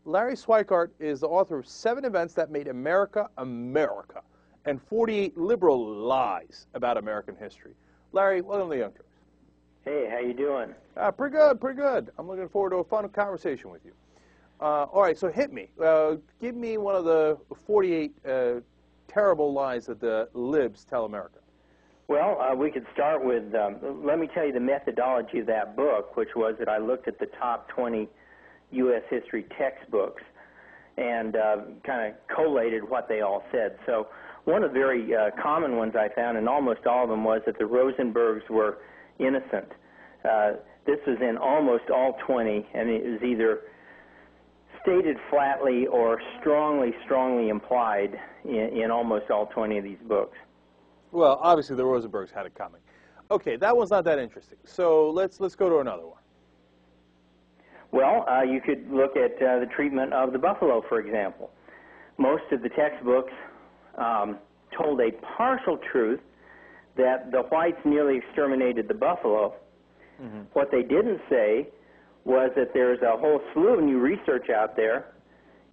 Larry Schweikart is the author of 7 Events That Made America, America, and 48 Liberal Lies About American History. Larry, welcome to the Young Turks. Hey, how you doing? Pretty good, pretty good. I'm looking forward to a fun conversation with you. All right, so hit me. Give me one of the 48 terrible lies that the libs tell America. Well, we could start with, let me tell you the methodology of that book, which was that I looked at the top 20 U.S. history textbooks and kind of collated what they all said. So one of the very common ones I found, and almost all of them, was that the Rosenbergs were innocent. This was in almost all 20, and it was either stated flatly or strongly implied in almost all 20 of these books. Well, obviously the Rosenbergs had it coming. Okay, that one's not that interesting. So let's go to another one. Well, you could look at the treatment of the buffalo, for example. Most of the textbooks told a partial truth that the whites nearly exterminated the buffalo. Mm-hmm. What they didn't say was that there's a whole slew of new research out there,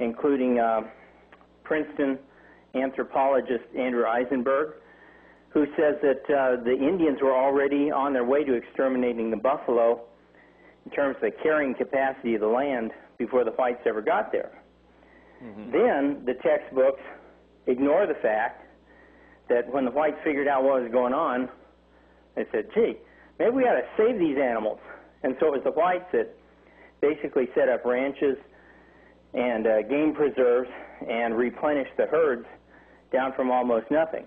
including Princeton anthropologist Andrew Eisenberg, who says that the Indians were already on their way to exterminating the buffalo in terms of the carrying capacity of the land before the whites ever got there. Mm-hmm. Then the textbooks ignore the fact that when the whites figured out what was going on, they said, gee, maybe we ought to save these animals. And so it was the whites that basically set up ranches and game preserves and replenished the herds down from almost nothing.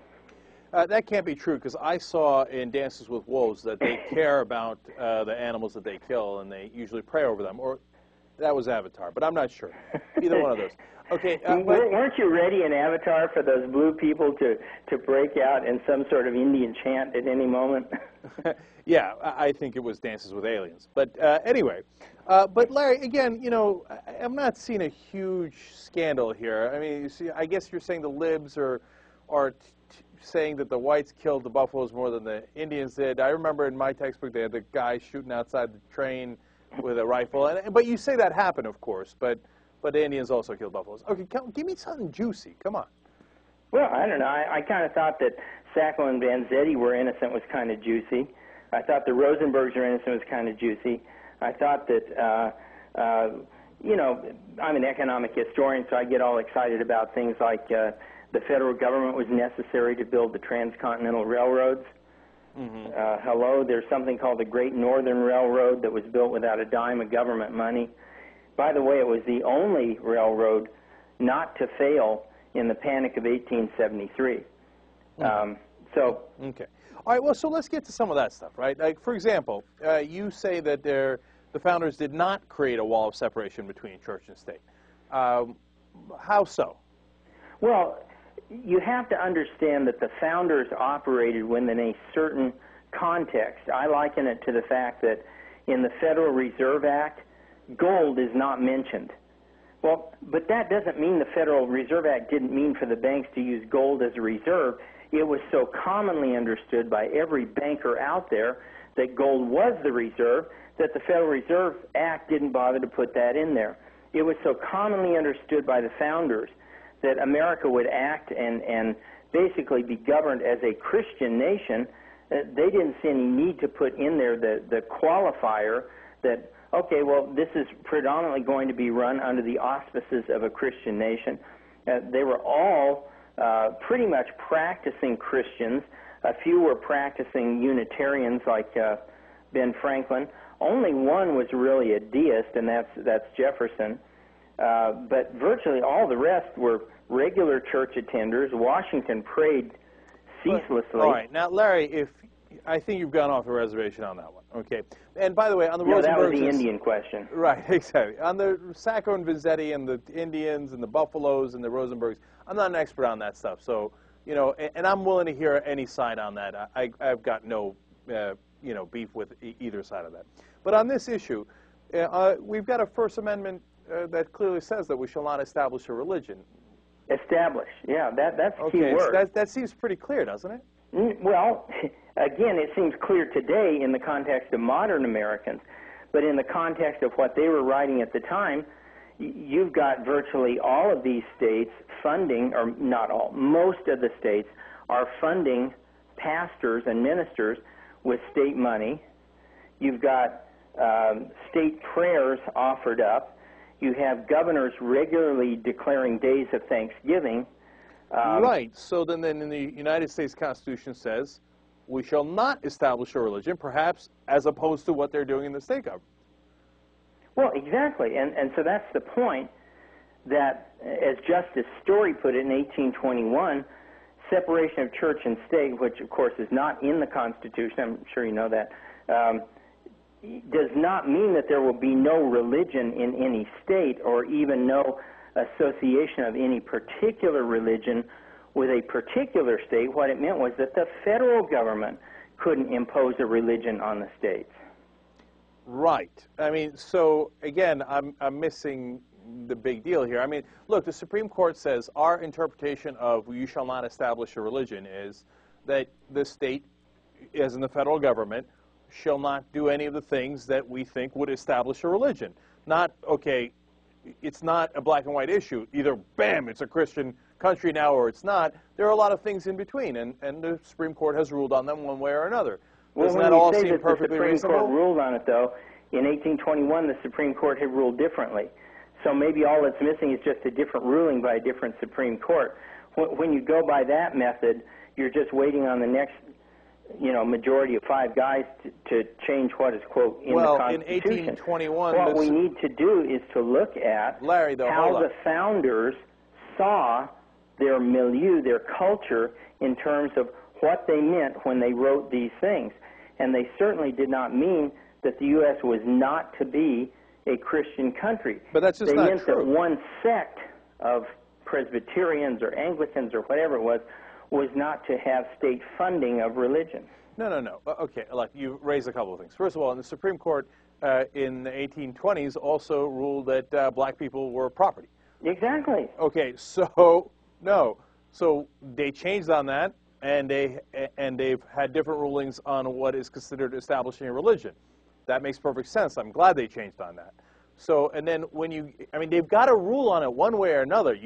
That can't be true, because I saw in Dances with Wolves that they care about the animals that they kill, and they usually pray over them. Or that was Avatar, but I'm not sure. Either one of those. Okay. Weren't you ready in Avatar for those blue people to break out in some sort of Indian chant at any moment? Yeah, I think it was Dances with Aliens. But anyway, but Larry, again, you know, I'm not seeing a huge scandal here. I mean, you see, I guess you're saying the libs are saying that the whites killed the buffaloes more than the Indians did. I remember in my textbook they had the guy shooting outside the train with a rifle. But you say that happened, of course, but the Indians also killed buffaloes. Okay, give me something juicy. Come on. Well, I don't know. I kind of thought that Sacco and Vanzetti were innocent was kind of juicy. I thought the Rosenbergs were innocent was kind of juicy. I thought that, you know, I'm an economic historian, so I get all excited about things like the federal government was necessary to build the transcontinental railroads. Mm-hmm. Hello, there's something called the Great Northern Railroad that was built without a dime of government money. By the way, it was the only railroad not to fail in the Panic of 1873. Okay. All right, well, so let's get to some of that stuff, right? Like, for example, you say that the founders did not create a wall of separation between church and state. How so? Well, you have to understand that the founders operated within a certain context. I liken it to the fact that in the Federal Reserve Act, gold is not mentioned. Well, but that doesn't mean the Federal Reserve Act didn't mean for the banks to use gold as a reserve. It was so commonly understood by every banker out there that gold was the reserve that the Federal Reserve Act didn't bother to put that in there. It was so commonly understood by the founders that America would act and basically be governed as a Christian nation. They didn't see any need to put in there the qualifier that, okay, well, this is predominantly going to be run under the auspices of a Christian nation. They were all pretty much practicing Christians. A few were practicing Unitarians like Ben Franklin. Only one was really a deist, and that's Jefferson. But virtually all the rest were regular church attenders. Washington prayed ceaselessly. All right. Now, Larry, I think you've gone off the reservation on that one. Okay. And by the way, on the Rosenbergs... that was the Indian question. Right, exactly. On the Sacco and Vanzetti and the Indians and the Buffaloes and the Rosenbergs, I'm not an expert on that stuff. So, you know, and I'm willing to hear any side on that. I've got no, you know, beef with either side of that. But on this issue, we've got a First Amendment that clearly says that we shall not establish a religion. Establish, yeah, that's the key word. So that seems pretty clear, doesn't it? Well, again, it seems clear today in the context of modern Americans, but in the context of what they were writing at the time, you've got virtually all of these states funding, or not all, most of the states are funding pastors and ministers with state money. You've got state prayers offered up. You have governors regularly declaring days of Thanksgiving. Right. So then in the United States Constitution says, we shall not establish a religion, perhaps as opposed to what they're doing in the state government. Well, exactly. And so that's the point that, as Justice Story put it in 1821, separation of church and state, which of course is not in the Constitution, I'm sure you know that, does not mean that there will be no religion in any state or even no association of any particular religion with a particular state. What it meant was that the federal government couldn't impose a religion on the states. Right. I mean, so again, I'm missing the big deal here. I mean, look, the Supreme Court says our interpretation of you shall not establish a religion is that the state, as in the federal government, shall not do any of the things that we think would establish a religion. Not, okay, it's not a black and white issue. Either, bam, it's a Christian country now, or it's not. There are a lot of things in between, and the Supreme Court has ruled on them one way or another. Doesn't that all seem perfectly reasonable? The Supreme Court ruled on it, though, in 1821, the Supreme Court had ruled differently. So maybe all that's missing is just a different ruling by a different Supreme Court. When you go by that method, you're just waiting on the next, majority of 5 guys to change what is, quote, in the Constitution. In 1821... What we need to do is to look at how the founders saw their milieu, their culture, in terms of what they meant when they wrote these things. And they certainly did not mean that the U.S. was not to be a Christian country. But that's just they not meant true. That one sect of Presbyterians or Anglicans or whatever it was not to have state funding of religion. No. Okay, look, you raised a couple of things. First of all, the Supreme Court in the 1820s also ruled that black people were property. Exactly. Okay, so, no. So they changed on that, and they've had different rulings on what is considered establishing a religion. That makes perfect sense. I'm glad they changed on that. So, and then they've got to rule on it one way or another.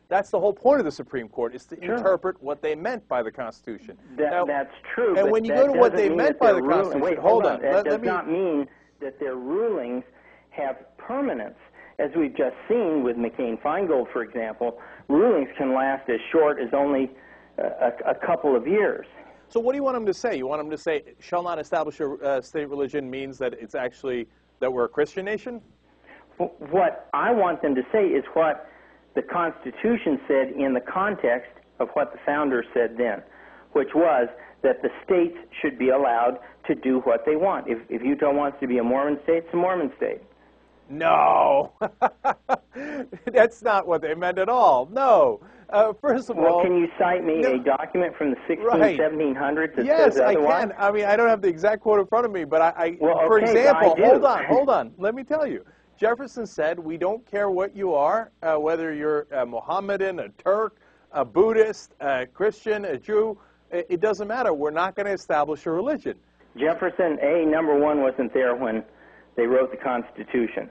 That's the whole point of the Supreme Court, is to interpret what they meant by the Constitution. That's true. And when you go to what they meant by the Constitution, wait, hold on. That does not mean that their rulings have permanence. As we've just seen with McCain-Feingold, for example, rulings can last as short as only a couple of years. So what do you want them to say? You want them to say, shall not establish a state religion means that it's actually that we're a Christian nation? What I want them to say is what the Constitution said in the context of what the founders said then, which was that the states should be allowed to do what they want. If Utah wants to be a Mormon state, it's a Mormon state. No, that's not what they meant at all. No. First of all... Well, can you cite me a document from the 1700s that yes, says otherwise? I can. I mean, I don't have the exact quote in front of me, but for okay, example, I do. hold on. Let me tell you. Jefferson said, we don't care what you are, whether you're a Mohammedan, a Turk, a Buddhist, a Christian, a Jew. It doesn't matter. We're not going to establish a religion. Jefferson, number one, wasn't there when they wrote the Constitution.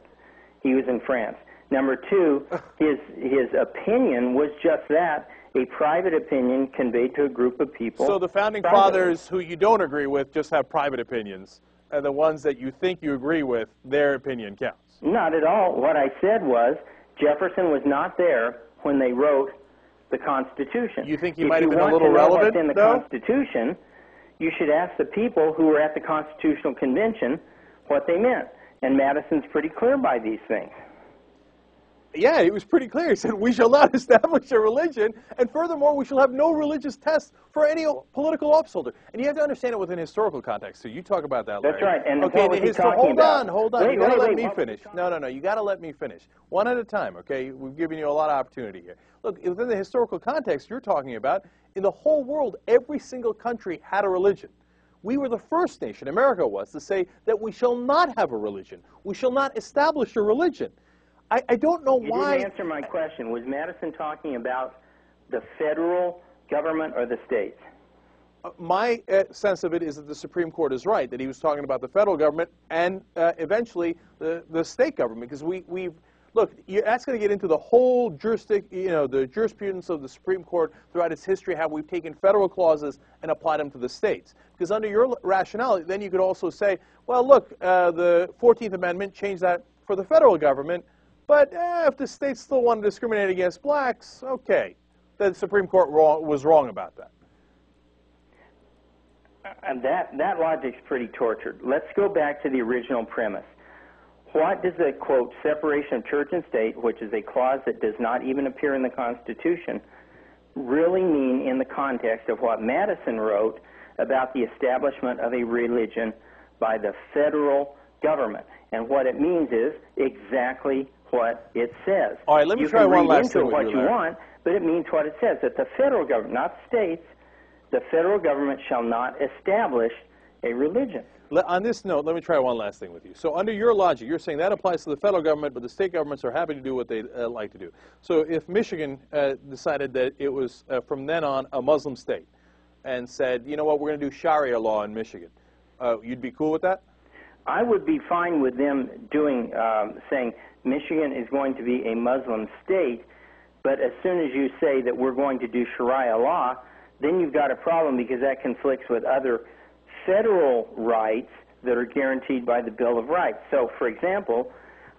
He was in France. Number two, his opinion was just that, a private opinion conveyed to a group of people. So the Founding Fathers who you don't agree with just have private opinions, and the ones that you think you agree with, their opinion counts. Not at all. What I said was Jefferson was not there when they wrote the Constitution. You think he might have been a little relevant, what's in the Constitution, you should ask the people who were at the Constitutional Convention what they meant. And Madison's pretty clear by these things. Yeah, it was pretty clear. He said, we shall not establish a religion, and furthermore, we shall have no religious test for any political office holder. And you have to understand it within historical context, so you talk about that, Larry. That's right. And okay, what was he talking about? Hold on. You got to let me finish. No, you got to let me finish. One at a time, okay? We've given you a lot of opportunity here. Look, within the historical context you're talking about, in the whole world, every single country had a religion. We were the first nation, America was, to say that we shall not have a religion. We shall not establish a religion. I don't know why... You didn't answer my question. Was Madison talking about the federal government or the states? My sense of it is that the Supreme Court is right, that he was talking about the federal government and eventually the state government, because look, that's going to get into the whole the jurisprudence of the Supreme Court throughout its history, how we've taken federal clauses and applied them to the states. Because under your rationale, then you could also say, well, look, the 14th Amendment changed that for the federal government, but if the states still want to discriminate against blacks, okay, the Supreme Court was wrong about that. And that logic's pretty tortured. Let's go back to the original premise. What does the, quote, separation of church and state, which is a clause that does not even appear in the Constitution, really mean in the context of what Madison wrote about the establishment of a religion by the federal government? And what it means is exactly what it says. All right, let me try one last thing with you, You can read into it what you want, but it means what it says, that the federal government, not states, the federal government shall not establish a religion. On this note, let me try one last thing with you. So under your logic, you're saying that applies to the federal government, but the state governments are happy to do what they like to do. So if Michigan decided that it was from then on a Muslim state and said, you know what, we're going to do Sharia law in Michigan, you'd be cool with that? I would be fine with them doing, saying Michigan is going to be a Muslim state, but as soon as you say that we're going to do Sharia law, then you've got a problem because that conflicts with other federal rights that are guaranteed by the Bill of Rights. So, for example,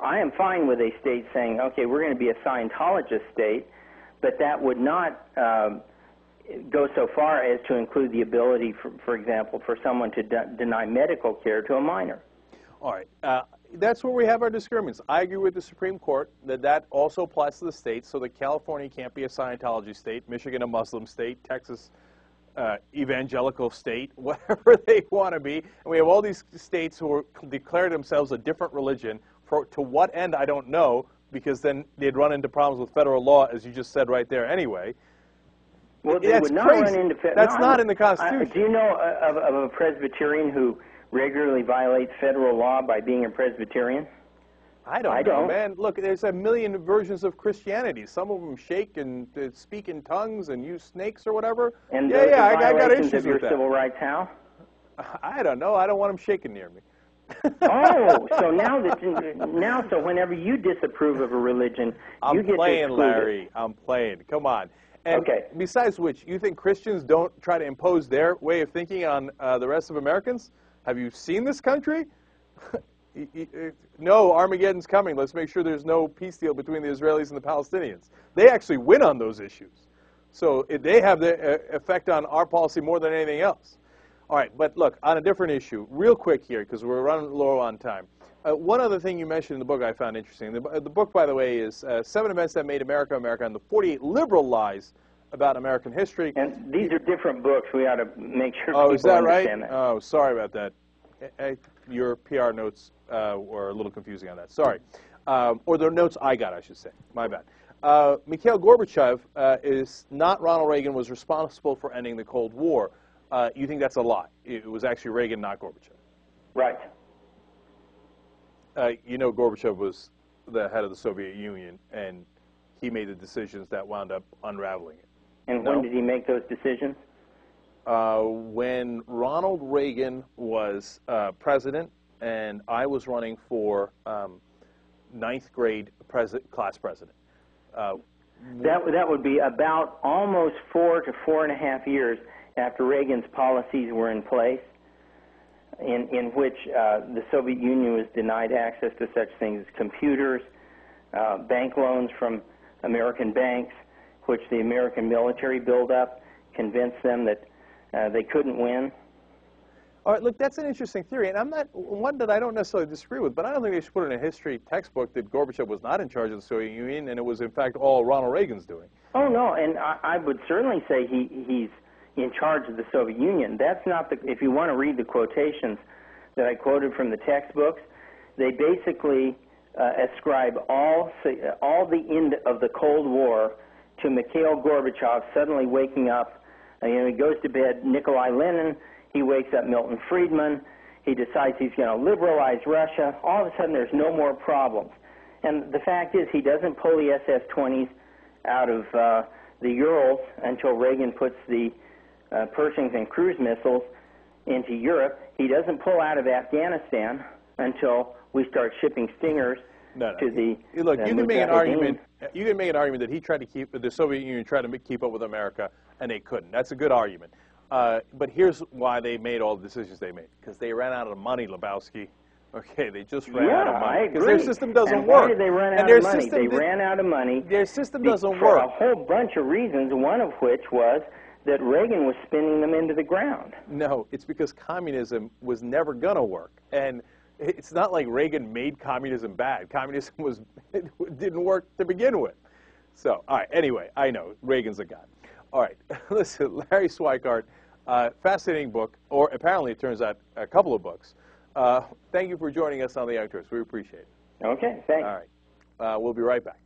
I am fine with a state saying, okay, we're going to be a Scientologist state, but that would not go so far as to include the ability, for example, for someone to deny medical care to a minor. All right. That's where we have our disagreements. I agree with the Supreme Court that that also applies to the states, so that California can't be a Scientology state, Michigan a Muslim state, Texas evangelical state, whatever they want to be. And we have all these states who declare themselves a different religion. To what end, I don't know, because then they'd run into problems with federal law, as you just said right there anyway. Well, they would not run into federal law. That's not in the Constitution. Do you know of a Presbyterian who regularly violates federal law by being a Presbyterian? I don't know, man. Look, there's a million versions of Christianity. Some of them shake and speak in tongues and use snakes or whatever. And yeah, I got issues of your with that. civil rights how? I don't know. I don't want them shaking near me. Oh, so so whenever you disapprove of a religion, you get playing, excluded. Larry. I'm playing. Come on. And okay. Besides which, you think Christians don't try to impose their way of thinking on the rest of Americans? Have you seen this country? No, Armageddon's coming. Let's make sure there's no peace deal between the Israelis and the Palestinians. They actually win on those issues. So they have the effect on our policy more than anything else. All right, but look, on a different issue, real quick here, because we're running low on time. One other thing you mentioned in the book I found interesting. The book, by the way, is 7 Events That Made America America and the 48 Liberal Lies about American History. And these are different books. We ought to make sure people understand that. Oh, is that right? Oh, sorry about that. Your PR notes were a little confusing on that. Sorry. Or the notes I got, I should say. My bad. Mikhail Gorbachev is not Ronald Reagan was responsible for ending the Cold War. You think that's a lie? It was actually Reagan, not Gorbachev. Right. You know Gorbachev was the head of the Soviet Union, and he made the decisions that wound up unraveling it. And when did he make those decisions? When Ronald Reagan was president, and I was running for 9th grade class president. That would be about almost 4 to 4.5 years after Reagan's policies were in place, in which the Soviet Union was denied access to such things as computers, bank loans from American banks, which the American military built up, convinced them that they couldn't win. All right, look, that's an interesting theory, and I'm not one that I don't necessarily disagree with, but I don't think they should put in a history textbook that Gorbachev was not in charge of the Soviet Union, and it was, in fact, all Ronald Reagan's doing. Oh, no, and I would certainly say he's in charge of the Soviet Union. That's not the, if you want to read the quotations that I quoted from the textbooks, they basically ascribe all the end of the Cold War to Mikhail Gorbachev suddenly waking up. He goes to bed, Nikolai Lenin, he wakes up Milton Friedman, he decides he's going to liberalize Russia. All of a sudden there's no more problems. And the fact is he doesn't pull the SS-20s out of the Urals until Reagan puts the Pershings and cruise missiles into Europe. He doesn't pull out of Afghanistan until we start shipping Stingers No. to the Look, the you can make an Mujahideen. argument. You can make an argument that he tried to keep the Soviet Union tried to keep up with America, and they couldn't. That's a good argument. But here's why they made all the decisions they made: because they ran out of money, Lebowski. Okay, they just ran out of money because their system doesn't and work. Why did they run and out their of money? system They ran out of money. Their system doesn't for work a whole bunch of reasons. One of which was that Reagan was spinning them into the ground. No, it's because communism was never going to work. And it's not like Reagan made communism bad. Communism didn't work to begin with. So, all right, anyway, I know, Reagan's a god. All right, listen, Larry Schweikart, fascinating book, or apparently it turns out a couple of books. Thank you for joining us on the Young Turks. We appreciate it. Okay, thanks. All right, we'll be right back.